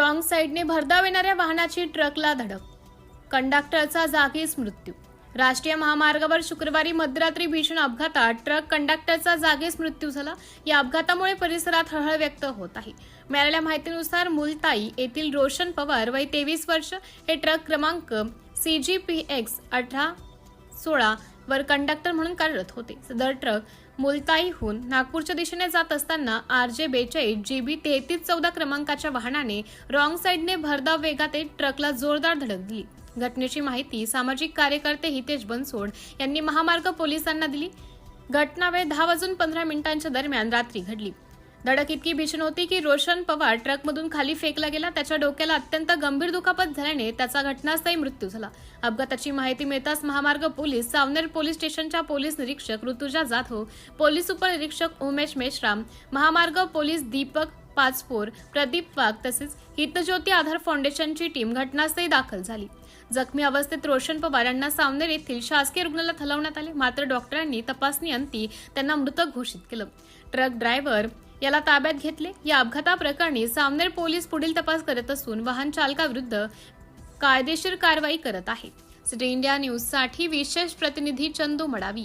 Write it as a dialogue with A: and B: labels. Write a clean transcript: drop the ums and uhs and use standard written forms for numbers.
A: Wrong साईडने भरधाव येणाऱ्या वाहनाची ट्रकला धडक, कंडक्टरचा जागीच मृत्यू। राष्ट्रीय महामार्गावर शुक्रवारी मध्यरात्री भीषण अपघातात ट्रक कंडक्टरचा जागीच मृत्यू झाला। या अपघातामुळे परिसरात हळहळ व्यक्त होत आहे। मिळालेल्या माहितीनुसार मुलताई येथील रोशन पवार वय 23 वर्ष हे ट्रक क्रमांक CGPX 1816 वर कंडक्टर म्हणून कार्यरत होते। सदर ट्रक मुलताईहून नागपूरच्या दिशेने जात असताना RJ 42 GB 3314 क्रमांकाच्या वाहनाने रॉंग साईडने भरधाव वेगात ट्रकला जोरदार धडक दिली। घटनेची माहिती सामाजिक कार्यकर्ते हितेश बनसोड यांनी महामार्ग पोलिसांना दिली। घटना वेळ 10:15 दरम्यान रात्री घडली। धडक इतकी भीषण होती की रोशन पवार ट्रकमधून खाली फेकला गेला। त्याच्या डोक्याला अत्यंत गंभीर दुखापत झाल्याने त्याचा घटनास्थळी मृत्यू झाला। अपघाताची माहिती मिळताच महामार्ग पोलीस, सावनेर पोलीस स्टेशनच्या पोलीस निरीक्षक ऋतुजा जाधव, पोलीस उपनिरीक्षक उमेश मेश्राम, महामार्ग पोलीस दीपक पाचपोर, प्रदीप वाघ तसेच हितज्योती आधार फाउंडेशनची टीम घटनास्थळी दाखल झाली। जखमी अवस्थेत रोशन पवार यांना सावनेर येथील शासकीय रुग्णालयात हलवण्यात आले, मात्र डॉक्टरांनी तपासणी अंती त्यांना मृत घोषित केलं। ट्रक ड्रायव्हर याला ताब्यात घेतले। या अपघाताप्रकरणी सावनेर पोलीस पुढील तपास करत असून वाहन चालकाविरुद्ध कायदेशीर कारवाई करत आहेत। सिटी इंडिया न्यूज साठी विशेष प्रतिनिधी चंदू मडावी।